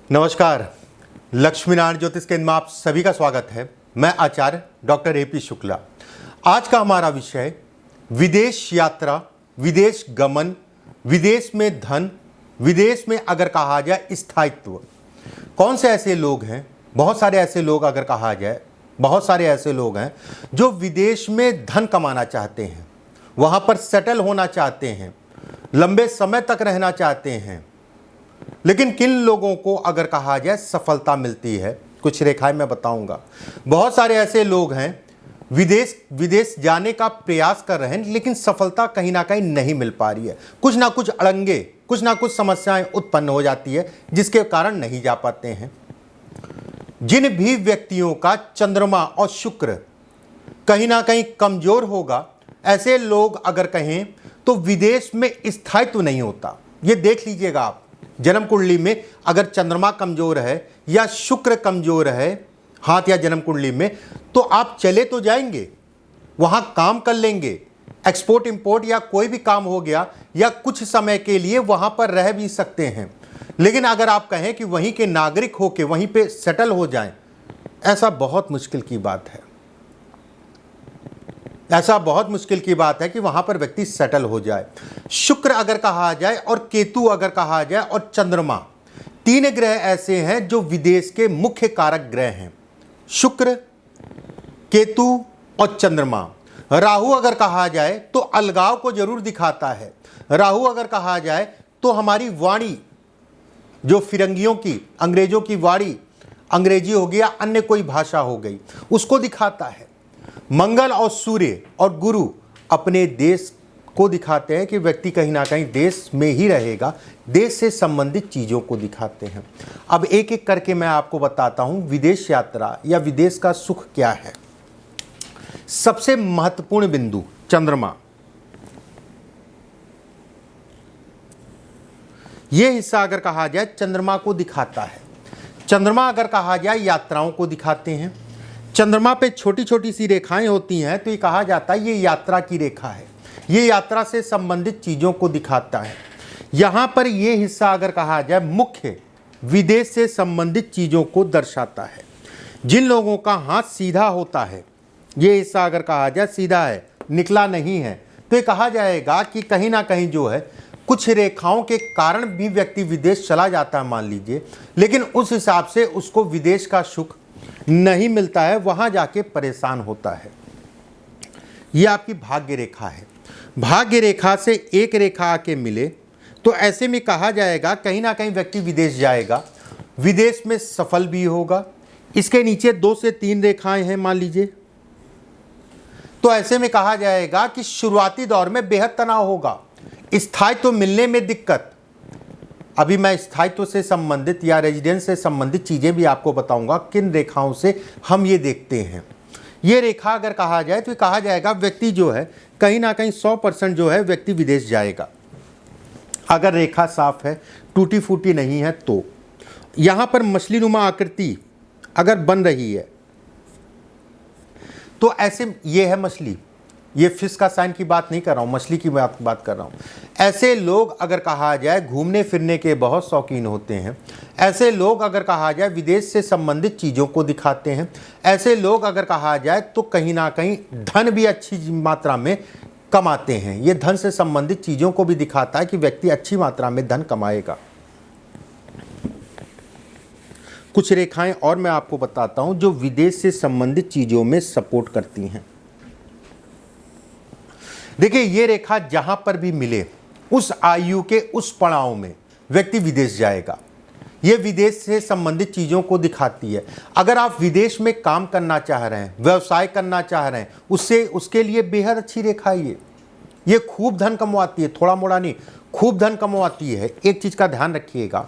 नमस्कार। लक्ष्मीनारायण ज्योतिष केंद्र में आप सभी का स्वागत है। मैं आचार्य डॉक्टर ए.पी. शुक्ला। आज का हमारा विषय विदेश यात्रा, विदेश गमन, विदेश में धन, विदेश में अगर कहा जाए स्थायित्व। कौन से ऐसे लोग हैं, बहुत सारे ऐसे लोग अगर कहा जाए, बहुत सारे ऐसे लोग हैं जो विदेश में धन कमाना चाहते हैं, वहाँ पर सेटल होना चाहते हैं, लंबे समय तक रहना चाहते हैं। लेकिन किन लोगों को अगर कहा जाए सफलता मिलती है, कुछ रेखाएं मैं बताऊंगा। बहुत सारे ऐसे लोग हैं विदेश जाने का प्रयास कर रहे हैं, लेकिन सफलता कहीं ना कहीं नहीं मिल पा रही है। कुछ ना कुछ अड़ंगे, कुछ ना कुछ समस्याएं उत्पन्न हो जाती है, जिसके कारण नहीं जा पाते हैं। जिन भी व्यक्तियों का चंद्रमा और शुक्र कहीं ना कहीं कमजोर होगा, ऐसे लोग अगर कहें तो विदेश में स्थायित्व नहीं होता। ये देख लीजिएगा आप, जन्म कुंडली में अगर चंद्रमा कमजोर है या शुक्र कमजोर है हाथ या जन्म कुंडली में, तो आप चले तो जाएंगे, वहां काम कर लेंगे, एक्सपोर्ट इंपोर्ट या कोई भी काम हो गया, या कुछ समय के लिए वहां पर रह भी सकते हैं। लेकिन अगर आप कहें कि वहीं के नागरिक होके वहीं पे सेटल हो जाएं, ऐसा बहुत मुश्किल की बात है। ऐसा बहुत मुश्किल की बात है कि वहां पर व्यक्ति सेटल हो जाए। शुक्र अगर कहा जाए और केतु अगर कहा जाए और चंद्रमा, तीन ग्रह ऐसे हैं जो विदेश के मुख्य कारक ग्रह हैं। शुक्र, केतु और चंद्रमा। राहु अगर कहा जाए तो अलगाव को जरूर दिखाता है। राहु अगर कहा जाए तो हमारी वाणी, जो फिरंगियों की, अंग्रेजों की वाणी, अंग्रेजी हो गई या अन्य कोई भाषा हो गई, उसको दिखाता है। मंगल और सूर्य और गुरु अपने देश को दिखाते हैं कि व्यक्ति कहीं ना कहीं देश में ही रहेगा, देश से संबंधित चीज़ों को दिखाते हैं। अब एक एक करके मैं आपको बताता हूं विदेश यात्रा या विदेश का सुख क्या है। सबसे महत्वपूर्ण बिंदु चंद्रमा। यह हिस्सा अगर कहा जाए चंद्रमा को दिखाता है। चंद्रमा अगर कहा जाए यात्राओं को दिखाते हैं। चंद्रमा पे छोटी छोटी सी रेखाएं होती हैं, तो ये कहा जाता है ये यात्रा की रेखा है, ये यात्रा से संबंधित चीज़ों को दिखाता है। यहाँ पर ये हिस्सा अगर कहा जाए मुख्य विदेश से संबंधित चीज़ों को दर्शाता है। जिन लोगों का हाथ सीधा होता है, ये हिस्सा अगर कहा जाए सीधा है, निकला नहीं है, तो ये कहा जाएगा कि कहीं ना कहीं जो है कुछ रेखाओं के कारण भी व्यक्ति विदेश चला जाता है मान लीजिए, लेकिन उस हिसाब से उसको विदेश का सुख नहीं मिलता है, वहां जाके परेशान होता है। यह आपकी भाग्य रेखा है। भाग्य रेखा से एक रेखा आके मिले तो ऐसे में कहा जाएगा कहीं ना कहीं व्यक्ति विदेश जाएगा, विदेश में सफल भी होगा। इसके नीचे 2 से 3 रेखाएं हैं मान लीजिए, तो ऐसे में कहा जाएगा कि शुरुआती दौर में बेहद तनाव होगा, स्थायित्व मिलने में दिक्कत। अभी मैं स्थायित्व से संबंधित या रेजिडेंस से संबंधित चीज़ें भी आपको बताऊंगा, किन रेखाओं से हम ये देखते हैं। ये रेखा अगर कहा जाए तो कहा जाएगा व्यक्ति जो है कहीं ना कहीं 100% जो है व्यक्ति विदेश जाएगा। अगर रेखा साफ है, टूटी फूटी नहीं है, तो यहाँ पर मछली नुमा आकृति अगर बन रही है तो ऐसे, ये है मछली, ये फिश का साइन की बात नहीं कर रहा हूँ, मछली की बात कर रहा हूँ। ऐसे लोग अगर कहा जाए घूमने फिरने के बहुत शौकीन होते हैं। ऐसे लोग अगर कहा जाए विदेश से संबंधित चीज़ों को दिखाते हैं। ऐसे लोग अगर कहा जाए तो कहीं ना कहीं धन भी अच्छी मात्रा में कमाते हैं। ये धन से संबंधित चीज़ों को भी दिखाता है कि व्यक्ति अच्छी मात्रा में धन कमाएगा। कुछ रेखाएं और मैं आपको बताता हूँ जो विदेश से संबंधित चीज़ों में सपोर्ट करती हैं। देखिए, ये रेखा जहां पर भी मिले उस आयु के उस पड़ाव में व्यक्ति विदेश जाएगा। ये विदेश से संबंधित चीज़ों को दिखाती है। अगर आप विदेश में काम करना चाह रहे हैं, व्यवसाय करना चाह रहे हैं, उसके लिए बेहद अच्छी रेखा है ये खूब धन कमवाती है, थोड़ा मोड़ा नहीं, खूब धन कमवाती है। एक चीज़ का ध्यान रखिएगा,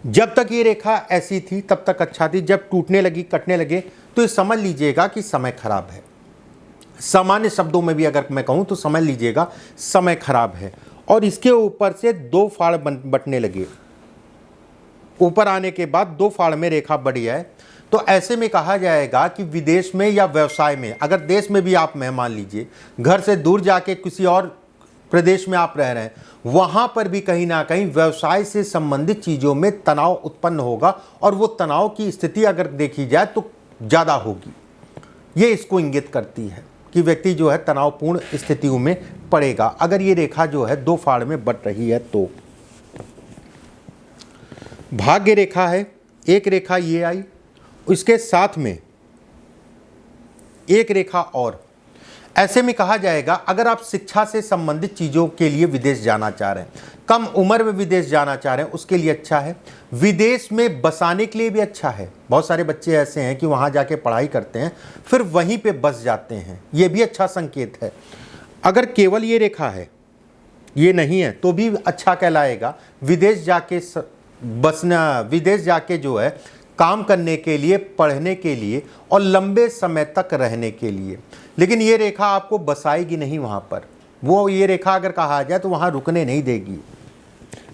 जब तक ये रेखा ऐसी थी तब तक अच्छा थी, जब टूटने लगी, कटने लगे, तो ये समझ लीजिएगा कि समय खराब है। सामान्य शब्दों में भी अगर मैं कहूँ तो समझ लीजिएगा समय खराब है। और इसके ऊपर से 2 फाड़ बटने लगे, ऊपर आने के बाद 2 फाड़ में रेखा बढ़ी है, तो ऐसे में कहा जाएगा कि विदेश में या व्यवसाय में, अगर देश में भी आप मेहमान लीजिए, घर से दूर जाके किसी और प्रदेश में आप रह रहे हैं, वहां पर भी कहीं ना कहीं व्यवसाय से संबंधित चीजों में तनाव उत्पन्न होगा और वो तनाव की स्थिति अगर देखी जाए तो ज्यादा होगी। ये इसको इंगित करती है कि व्यक्ति जो है तनावपूर्ण स्थितियों में पड़ेगा अगर ये रेखा जो है 2 फाड़ में बट रही है तो। भाग्य रेखा है, एक रेखा ये आई, इसके साथ में एक रेखा और। ऐसे में कहा जाएगा अगर आप शिक्षा से संबंधित चीज़ों के लिए विदेश जाना चाह रहे हैं, कम उम्र में विदेश जाना चाह रहे हैं, उसके लिए अच्छा है। विदेश में बसाने के लिए भी अच्छा है। बहुत सारे बच्चे ऐसे हैं कि वहाँ जाके पढ़ाई करते हैं फिर वहीं पे बस जाते हैं, ये भी अच्छा संकेत है। अगर केवल ये रेखा है, ये नहीं है तो भी अच्छा कहलाएगा। विदेश जाके बसना, विदेश जाके जो है काम करने के लिए, पढ़ने के लिए और लंबे समय तक रहने के लिए। लेकिन ये रेखा आपको बसाएगी नहीं वहाँ पर, वो ये रेखा अगर कहा जाए तो वहाँ रुकने नहीं देगी।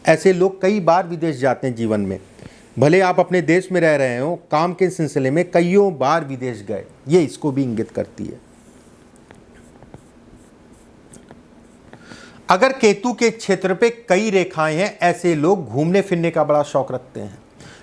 ऐसे लोग कई बार विदेश जाते हैं जीवन में, भले आप अपने देश में रह रहे हो, काम के सिलसिले में कईयों बार विदेश गए, ये इसको भी इंगित करती है। अगर केतु के क्षेत्र पे कई रेखाएं हैं, ऐसे लोग घूमने फिरने का बड़ा शौक रखते हैं।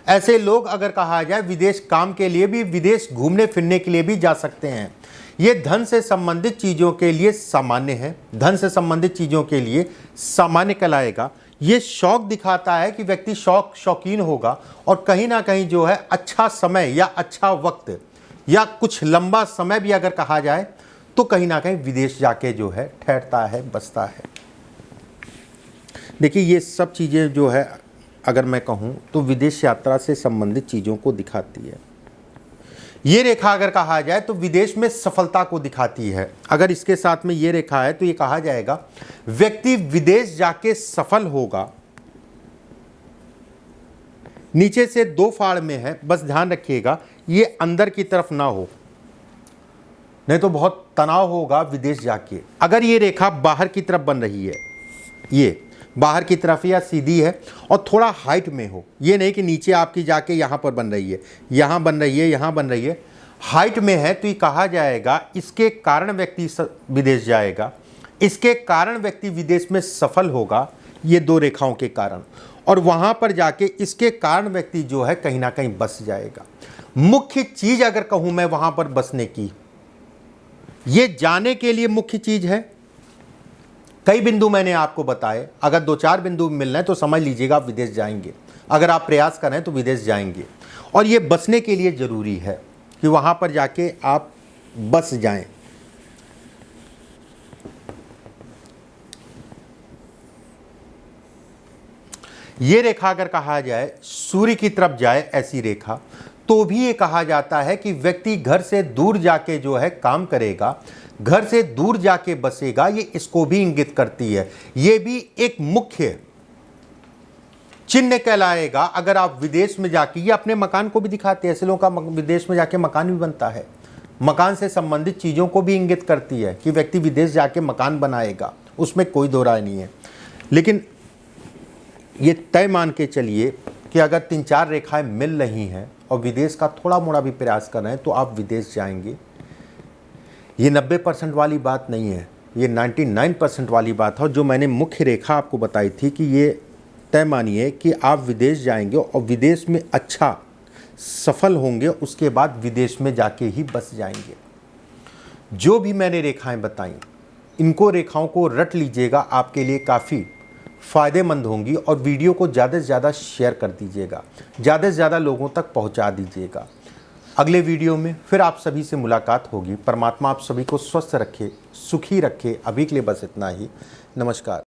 ऐसे लोग अगर कहा जाए विदेश काम के लिए भी, विदेश घूमने फिरने के लिए भी जा सकते हैं। ये धन से संबंधित चीज़ों के लिए सामान्य है, धन से संबंधित चीज़ों के लिए सामान्य कहलाएगा। ये शौक दिखाता है कि व्यक्ति शौकीन होगा और कहीं ना कहीं जो है अच्छा समय या अच्छा वक्त या कुछ लंबा समय भी अगर कहा जाए तो कहीं ना कहीं विदेश जाके जो है ठहरता है, बसता है। देखिए ये सब चीज़ें जो है अगर मैं कहूँ तो विदेश यात्रा से संबंधित चीज़ों को दिखाती है। ये रेखा अगर कहा जाए तो विदेश में सफलता को दिखाती है। अगर इसके साथ में ये रेखा है तो ये कहा जाएगा व्यक्ति विदेश जाके सफल होगा। नीचे से 2 फाड़ में है, बस ध्यान रखिएगा ये अंदर की तरफ ना हो, नहीं तो बहुत तनाव होगा विदेश जाके। अगर ये रेखा बाहर की तरफ बन रही है, ये बाहर की तरफ या सीधी है और थोड़ा हाइट में हो, ये नहीं कि नीचे आपकी जाके यहाँ पर बन रही है, यहाँ बन रही है, यहाँ बन रही है, हाइट में है तो ये कहा जाएगा इसके कारण व्यक्ति विदेश जाएगा, इसके कारण व्यक्ति विदेश में सफल होगा, ये 2 रेखाओं के कारण। और वहाँ पर जाके इसके कारण व्यक्ति जो है कहीं ना कहीं बस जाएगा। मुख्य चीज़ अगर कहूँ मैं वहाँ पर बसने की, ये जाने के लिए मुख्य चीज़ है। कई बिंदु मैंने आपको बताए, अगर 2-4 बिंदु मिल रहे हैं तो समझ लीजिएगा आप विदेश जाएंगे। अगर आप प्रयास करें तो विदेश जाएंगे और ये बसने के लिए ज़रूरी है कि वहाँ पर जाके आप बस जाएं। ये रेखा अगर कहा जाए सूर्य की तरफ जाए, ऐसी रेखा, तो भी ये कहा जाता है कि व्यक्ति घर से दूर जाके जो है काम करेगा, घर से दूर जाके बसेगा, ये इसको भी इंगित करती है। ये भी एक मुख्य चिन्ह कहलाएगा। अगर आप विदेश में जाके, ये अपने मकान को भी दिखाते हैं, ऐसे लोगों का विदेश में जाके मकान भी बनता है। मकान से संबंधित चीज़ों को भी इंगित करती है कि व्यक्ति विदेश जाके मकान बनाएगा, उसमें कोई दो राय नहीं है। लेकिन ये तय मान के चलिए कि अगर 3-4 रेखाएं मिल रही हैं और विदेश का थोड़ा मोड़ा भी प्रयास कर रहे हैं तो आप विदेश जाएंगे। ये 90% वाली बात नहीं है, ये 99% वाली बात है। और जो मैंने मुख्य रेखा आपको बताई थी कि ये तय मानिए कि आप विदेश जाएंगे और विदेश में अच्छा सफल होंगे, उसके बाद विदेश में जाके ही बस जाएंगे। जो भी मैंने रेखाएं बताई, इनको रेखाओं को रट लीजिएगा, आपके लिए काफ़ी फ़ायदेमंद होंगी। और वीडियो को ज़्यादा से ज़्यादा शेयर कर दीजिएगा, ज़्यादा से ज़्यादा लोगों तक पहुंचा दीजिएगा। अगले वीडियो में फिर आप सभी से मुलाकात होगी। परमात्मा आप सभी को स्वस्थ रखे, सुखी रखे। अभी के लिए बस इतना ही। नमस्कार।